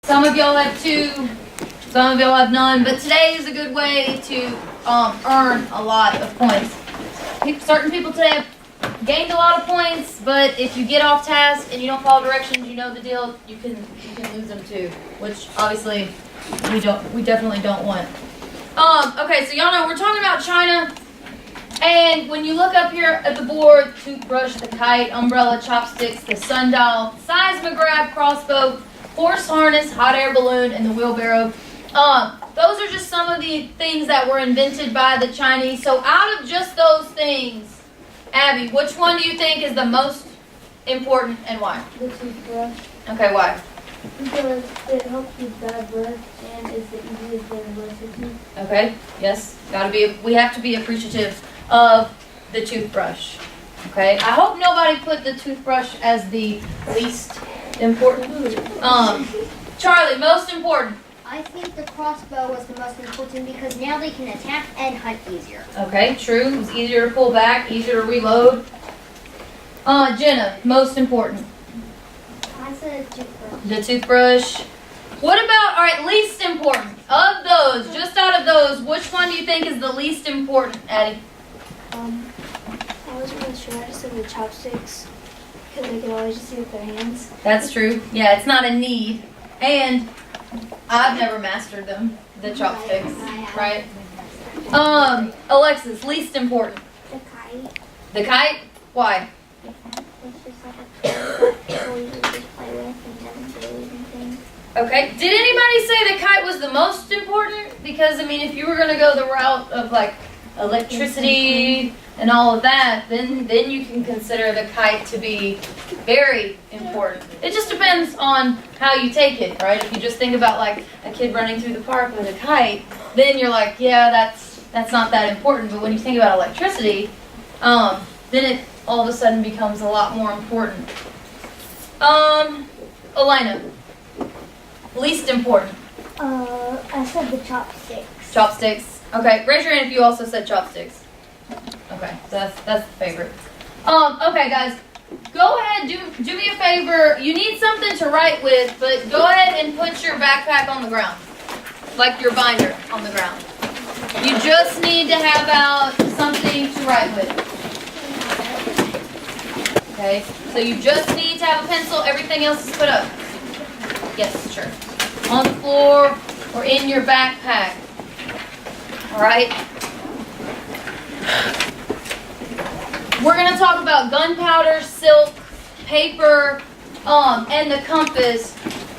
Some of y'all have 2, some of y'all have none, but today is a good way to earn a lot of points. Certain people today have gained a lot of points, but if you get off task and you don't follow directions, you know the deal, you can lose them too, which obviously we definitely don't want. Okay, so y'all know we're talking about GIna, and when you look up here at the board, toothbrush, the kite, umbrella, chopsticks, the sundial, seismograph, crossbow, horse harness, hot air balloon, and the wheelbarrow. Those are just some of the things that were invented by the Chinese. So out of just those things, Abby, which one do you think is the most important and why? The toothbrush. Okay, why? Because it helps with bad breath and is the easiest way to brush your teeth. Okay, yes, we have to be appreciative of the toothbrush. Okay, I hope nobody put the toothbrush as the least important. Charlie, most important. I think the crossbow was the most important because now they can attack and hunt easier. Okay, true. It was easier to pull back, easier to reload. GIna, most important. I said toothbrush. The toothbrush. What about, all right, least important? Of those, just out of those, which one do you think is the least important, Addie? I wasn't really sure. I just said the chopsticks because they can always just use their hands. That's true. Yeah, it's not a need. And I've never mastered them, the chopsticks, right? Alexis, least important. The kite. The kite? Why? It's just like a toy that people usually just play with and doesn't do anything. Okay. Did anybody say the kite was the most important? Because, I mean, if you were going to go the route of, like, electricity and all of that, then you can consider the kite to be very important. It just depends on how you take it, right? If you just think about, like, a kid running through the park with a kite, then you're like, yeah, that's not that important. But when you think about electricity, then it all of a sudden becomes a lot more important. Elena, least important. I said the chopsticks. Chopsticks. Okay, raise your hand if you also said chopsticks. Okay, so that's the favorite. Okay, guys, go ahead, do me a favor. You need something to write with, but go ahead and put your backpack on the ground, like your binder on the ground. You just need to have out something to write with. Okay, so you just need to have a pencil. Everything else is put up. Yes, sure. On the floor or in your backpack. All right. We're going to talk about gunpowder, silk, paper, and the compass.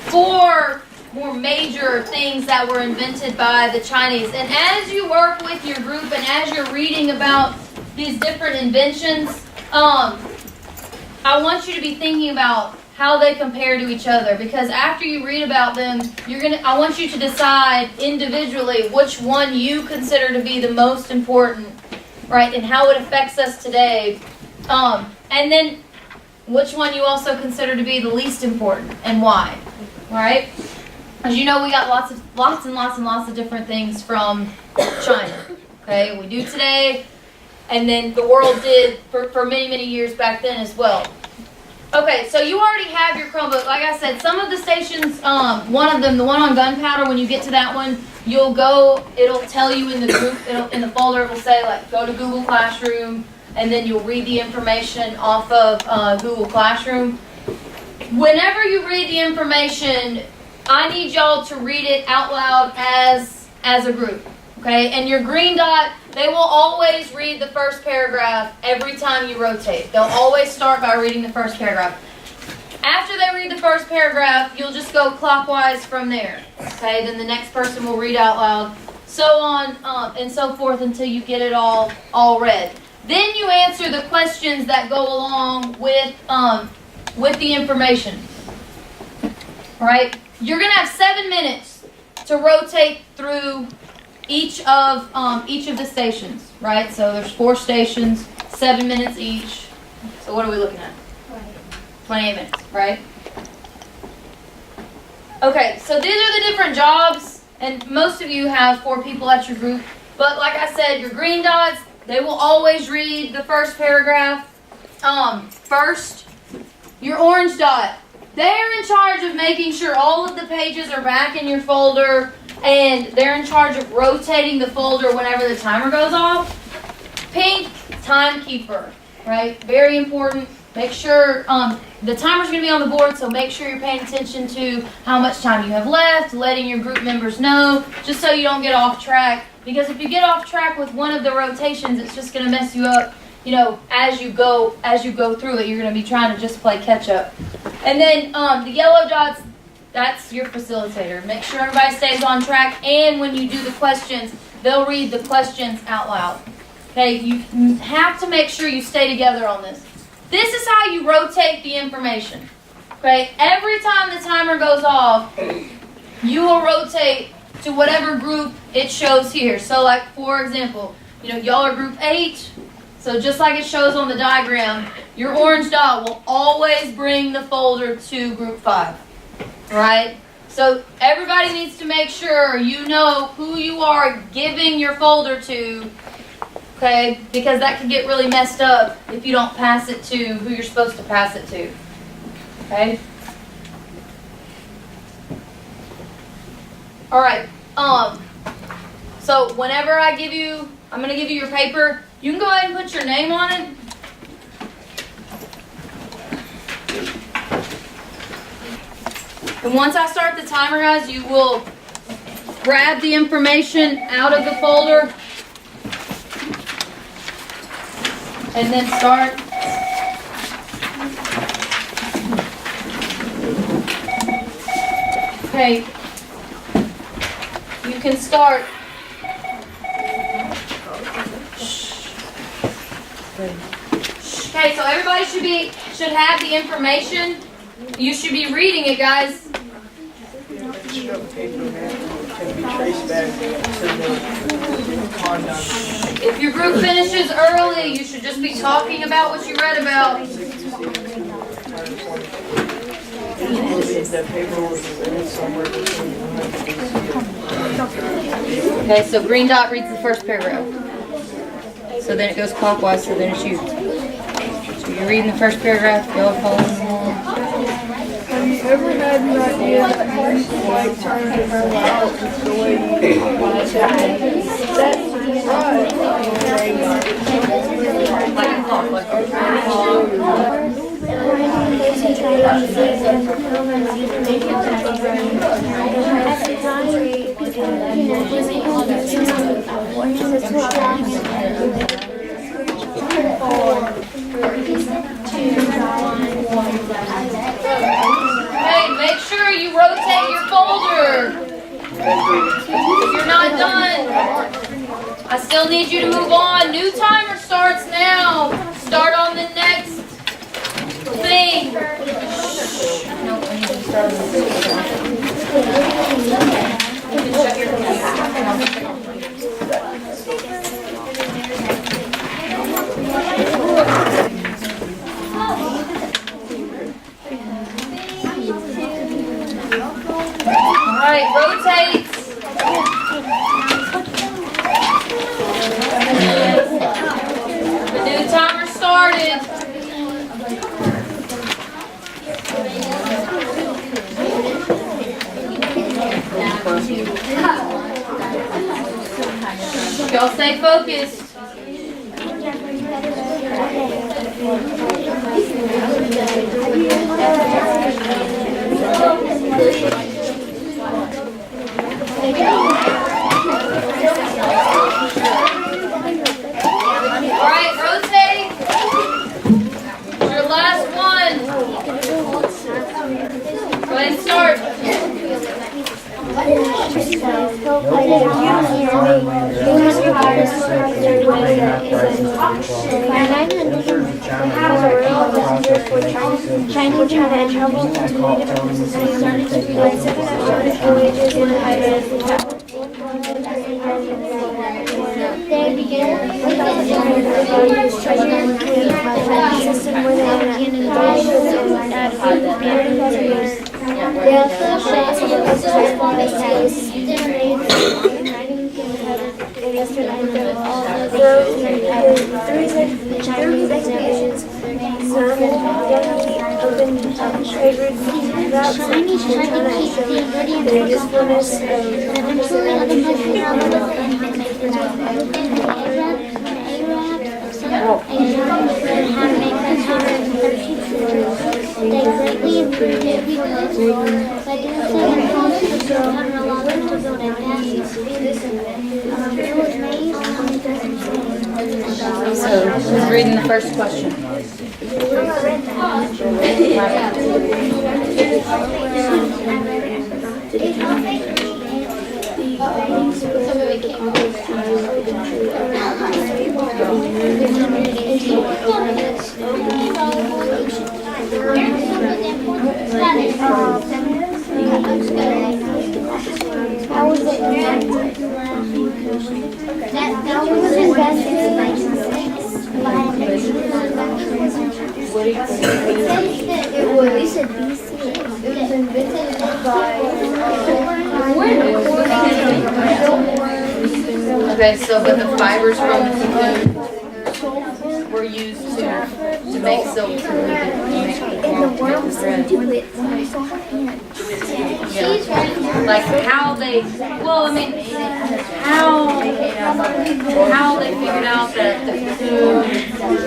4 more major things that were invented by the Chinese. And as you work with your group and as you're reading about these different inventions, I want you to be thinking about how they compare to each other, because after you read about them, I want you to decide individually which one you consider to be the most important, right, and how it affects us today, and then which one you also consider to be the least important and why, right? As you know, we got lots and lots of different things from GIna. Okay, we do today, and then the world did for many years back then as well. Okay, so you already have your Chromebook. Like I said, some of the stations, one of them, the one on gunpowder, when you get to that one, you'll go, it'll tell you in the group, in the folder, it will say, like, go to Google Classroom, and then you'll read the information off of Google Classroom. Whenever you read the information, I need y'all to read it out loud as a group, okay? And your green dot, they will always read the first paragraph every time you rotate. They'll always start by reading the first paragraph. After they read the first paragraph, you'll just go clockwise from there. Okay, then the next person will read out loud, so on and so forth until you get it all read. Then you answer the questions that go along with the information. All right, you're gonna have 7 minutes to rotate through each of the stations, right? So there's 4 stations, 7 minutes each. So what are we looking at? 28 minutes, right? Okay, so these are the different jobs, and most of you have 4 people at your group. But like I said, your green dots, they will always read the first paragraph first. Your orange dot, they're in charge of making sure all of the pages are back in your folder, and they're in charge of rotating the folder whenever the timer goes off. Pink, timekeeper, right? Very important. Make sure the timer's going to be on the board, so make sure you're paying attention to how much time you have left, letting your group members know, just so you don't get off track. Because if you get off track with one of the rotations, it's just going to mess you up. You know, as you go through it, you're going to be trying to just play catch up. And then the yellow dots, that's your facilitator. Make sure everybody stays on track, and when you do the questions, they'll read the questions out loud. Okay, you have to make sure you stay together on this. This is how you rotate the information. Okay, every time the timer goes off, you will rotate to whatever group it shows here. So like, for example, you know, y'all are group 8. So just like it shows on the diagram, your orange dot will always bring the folder to group 5. Right? So everybody needs to make sure you know who you are giving your folder to. Okay? Because that can get really messed up if you don't pass it to who you're supposed to pass it to. Okay? Alright. So whenever I'm going to give you your paper, you can go ahead and put your name on it. And once I start the timer, guys, you will grab the information out of the folder and then start. Okay. You can start. Okay, so everybody should have the information. You should be reading it, guys. If your group finishes early, you should just be talking about what you read about. Okay, so green dot reads the first paragraph. So then it goes clockwise, so then it's you. So you're reading the first paragraph, go following along. Have you ever had an idea that you like trying to figure out the way you want to say that's Hey, make sure you rotate your folder. If you're not done, I still need you to move on. New timer starts now. Start on the next thing. No, I need to start on this. You can shut your computer. Alright, rotate. The new timer started. Y'all stay focused. Alright, rotate. Your last one. Go ahead and start. Chinese had trouble to they began system where they Shiny, shiny, keep the ingredients for compost. Eventually, other mushrooms and make the they greatly improved it because by doing so, the compost would allow them to build a nest. It was made So, who's reading the first question? How was it invented? That was invented by they said BC. It was invented by Okay, so but the fibers from the cocoon were used to make silk. and the worms do it. Like how they, well, I mean, how they figured out that the cocoon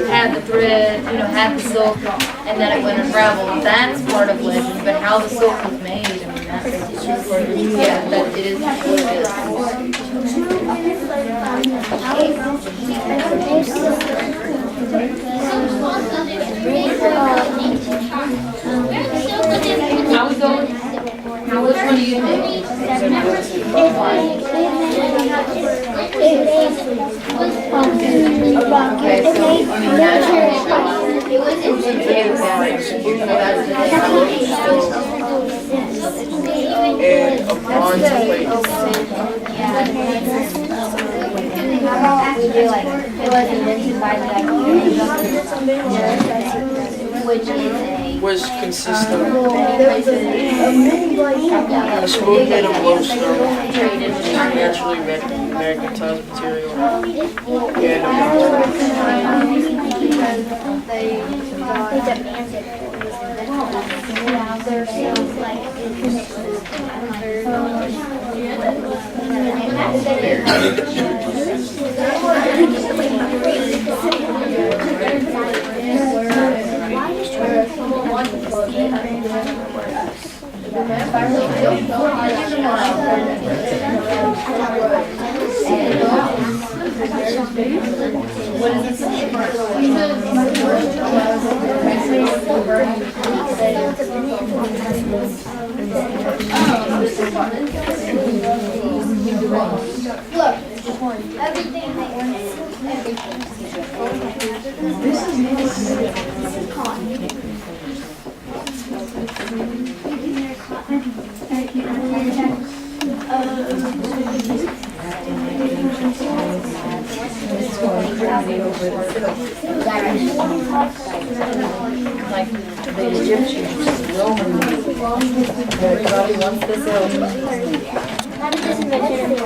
had the thread, had the silk, and that it would unravel. That's part of legend, but how the silk was made, I mean, that's that it is what it is. How was going? Which one do you think? Okay, so I mean naturally, it was invented. And a bronze plate. It was invented by Was consistent. A spoon made of glowstone, naturally magnetized material, and like the Egyptians, Romans, everybody wants the silk. How did this invention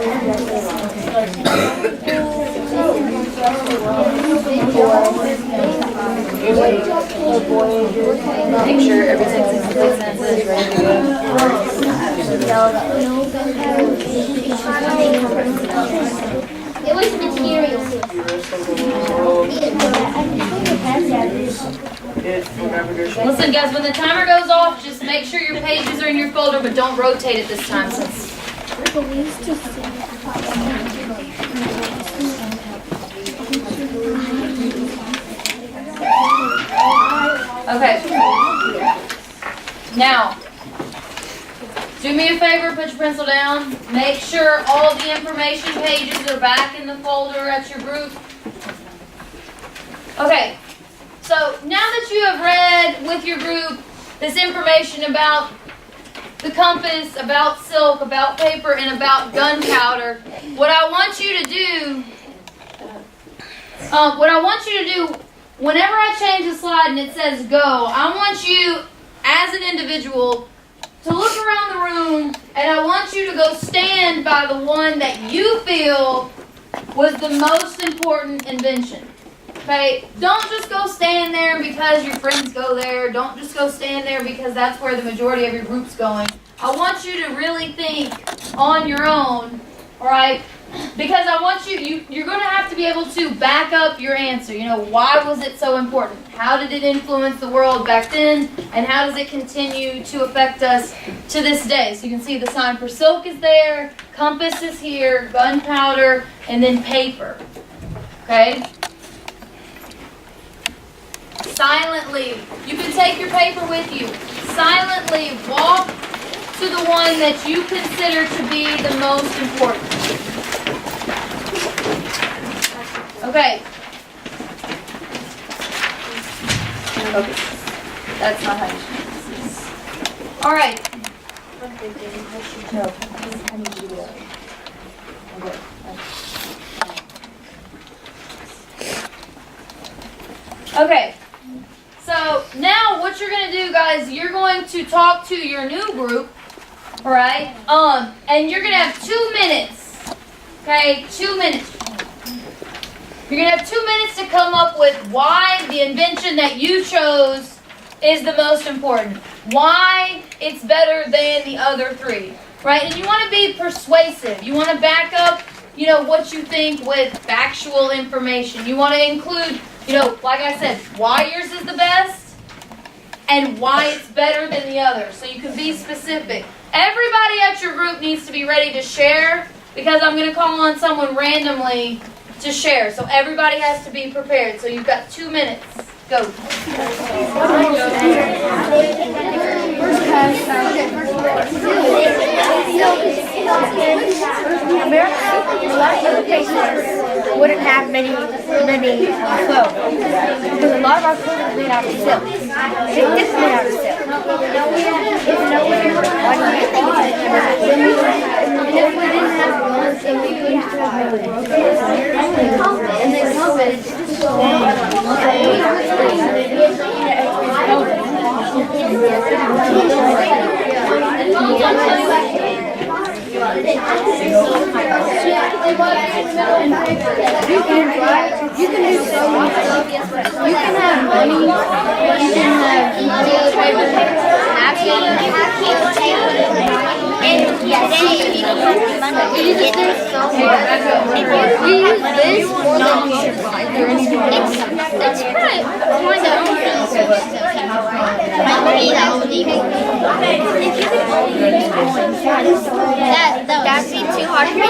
Make sure everything's in place and it's ready to go. It was material. Listen guys, when the timer goes off, just make sure your pages are in your folder, but don't rotate it this time since... Okay. Now, do me a favor, put your pencil down. Make sure all the information pages are back in the folder at your group. Okay, so now that you have read with your group this information about the compass, about silk, about paper, and about gunpowder, what I want you to do, whenever I change the slide and it says go, I want you, as an individual, to look around the room, and I want you to go stand by the one that you feel was the most important invention. Okay, don't just go stand there because your friends go there. Don't just go stand there because that's where the majority of your group's going. I want you to really think on your own, all right? Because I want you're going to have to be able to back up your answer. You know, why was it so important? How did it influence the world back then? And how does it continue to affect us to this day? So you can see the sign for silk is there, compass is here, gunpowder, and then paper. Okay? Silently, you can take your paper with you. Silently walk to the one that you consider to be the most important. Okay. Okay. That's not how you should do this. All right. No. I need you to do that. Okay. Okay. So now what you're going to do, guys, you're going to talk to your new group, all right? And you're going to have 2 minutes, okay? 2 minutes. You're going to have 2 minutes to come up with why the invention that you chose is the most important. Why it's better than the other three, right? And you want to be persuasive. You want to back up, you know, what you think with factual information. You want to include, you know, like I said, why yours is the best and why it's better than the others. So you can be specific. Everybody at your group needs to be ready to share because I'm going to call on someone randomly to share. So everybody has to be prepared. So you've got 2 minutes. Go. America, a lot of other places wouldn't have many clothes. Because a lot of our clothes are made out of silk. This is made out of silk. Why do you think it's if we didn't have clothes, then we couldn't have You can do so much stuff. You can have money. You can have toilet paper, napkins, and today we use so much. We use this more than we should buy. It's kind that'd be too hard to make.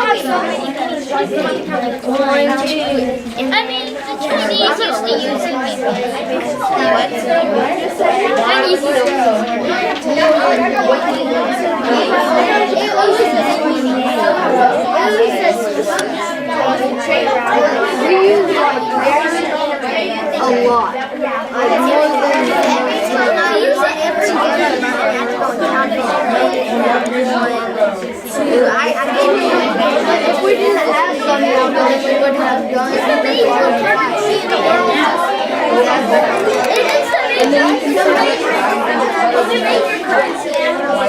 I mean, the Chinese used to use it. What? Chinese used to we use a lot. Every time I use it, every time I have to go and count it. If we didn't have gunpowder, we wouldn't have guns.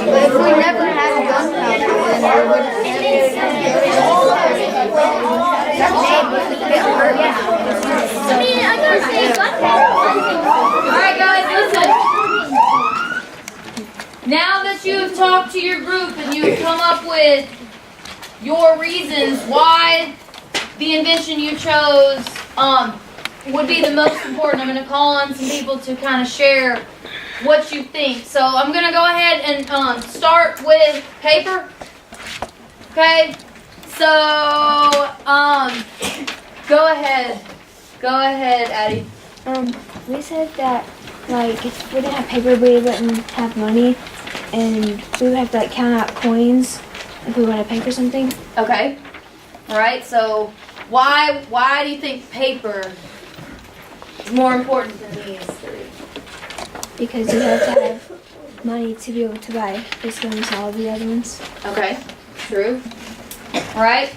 But if we never had gunpowder, then we wouldn't I mean, I gotta say gunpowder. Alright guys, listen. Now that you've talked to your group and you've come up with your reasons why the invention you chose would be the most important, I'm going to call on some people to kind of share what you think. So I'm going to go ahead and start with paper. Okay? So, go ahead. Go ahead, Addie. We said that, like, if we didn't have paper, we wouldn't have money, and we would have to, like, count out coins if we want to pay for something. Okay. All right. So, why do you think paper is more important than these three? Because you have to have money to be able to buy this one and all the other ones. Okay. True. All right.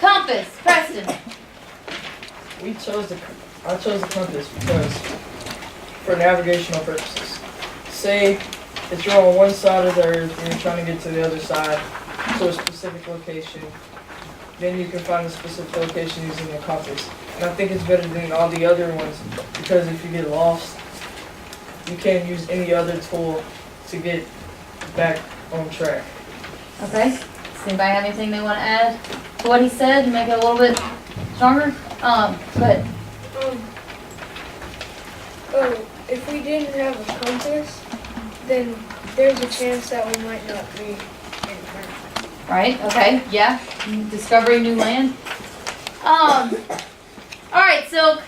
Compass, Preston. I chose the compass because for navigational purposes. Say that you're on one side of the earth and you're trying to get to the other side to a specific location. Then you can find the specific location using the compass. And I think it's better than all the other ones because if you get lost, you can't use any other tool to get back on track. Okay. Does anybody have anything they want to add to what he said to make it a little bit stronger? Go ahead. If we didn't have a compass, then there's a chance that we might not be in front. Right, okay, yeah. Discovering new land. All right, Silk.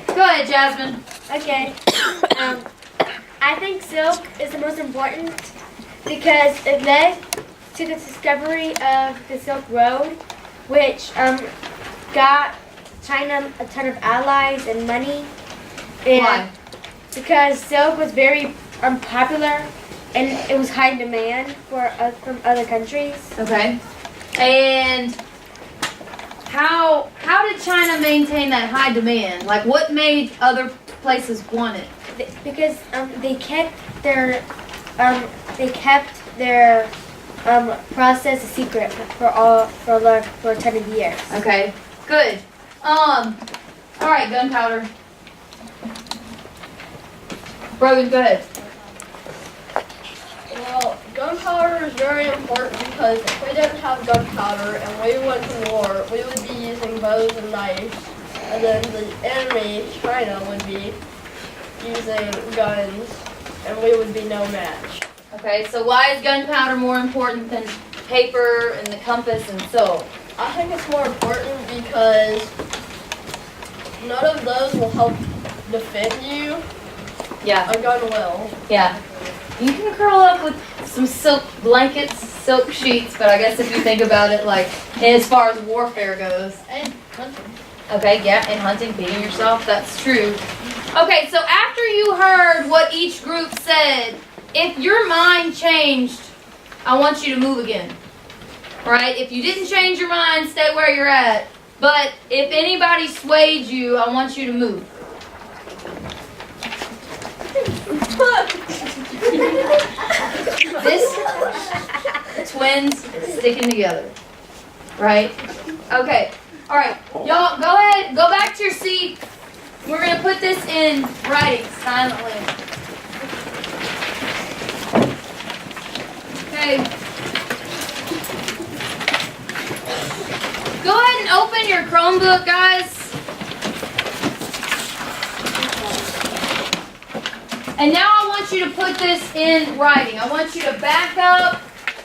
Go ahead, Jasmine. Okay. I think silk is the most important because it led to the discovery of the Silk Road, which got China a ton of allies and money. And Why? because silk was very unpopular and it was high demand from other countries. Okay. And how did China maintain that high demand? Like, what made other places want it? Because they kept their process a secret for a ton of years. Okay, good. All right, gunpowder. Brogan, go ahead. Well, gunpowder is very important because if we didn't have gunpowder and we went to war, we would be using bows and knives, and then the enemy, China, would be using guns, and we would be no match. Okay, so why is gunpowder more important than paper and the compass and silk? I think it's more important because none of those will help defend you. Yeah, A gun will. yeah. You can curl up with some silk blankets, silk sheets, but I guess if you think about it, like, as far as warfare goes. And hunting. Okay, yeah, and hunting, beating yourself, that's true. Okay, so after you heard what each group said, if your mind changed, I want you to move again. Right? If you didn't change your mind, stay where you're at. But if anybody swayed you, I want you to move. This twins sticking together. Right? Okay. All right. Y'all go ahead, go back to your seat. We're going to put this in writing silently. Okay. Go ahead and open your Chromebook, guys. And now I want you to put this in writing. I want you to back up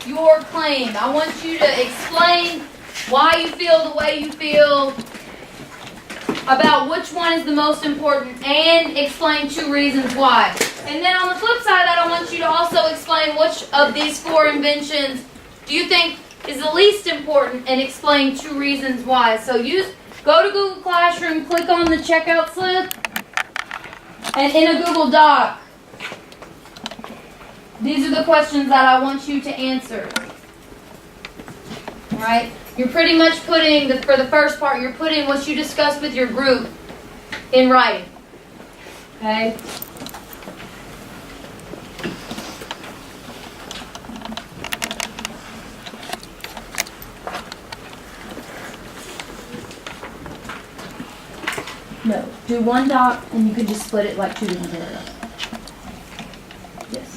your claim. I want you to explain why you feel the way you feel about which one is the most important and explain 2 reasons why. And then on the flip side of that, I want you to also explain which of these 4 inventions do you think is the least important and explain 2 reasons why. So go to Google Classroom, click on the checkout slip, and in a Google Doc, these are the questions that I want you to answer. All right? You're pretty much putting, for the first part, you're putting what you discussed with your group in writing. Okay? No. Do 1 doc and you can just split it like 2 different paragraphs. Yes.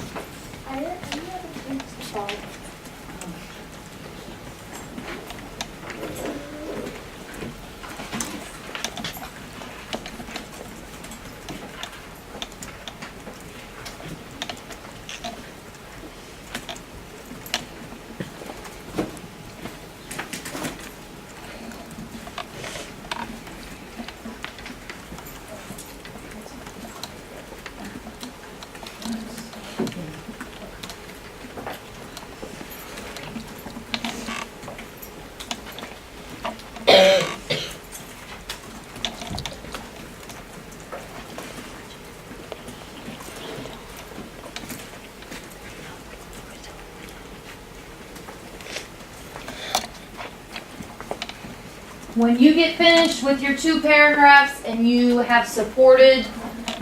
When you get finished with your 2 paragraphs and you have supported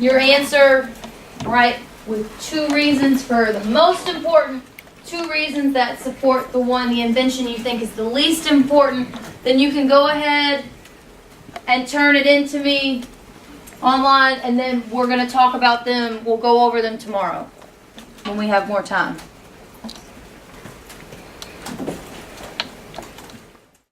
your answer, right, with 2 reasons for the most important, 2 reasons that support the invention you think is the least important, then you can go ahead and turn it into me online, and then we're going to talk about them. We'll go over them tomorrow when we have more time.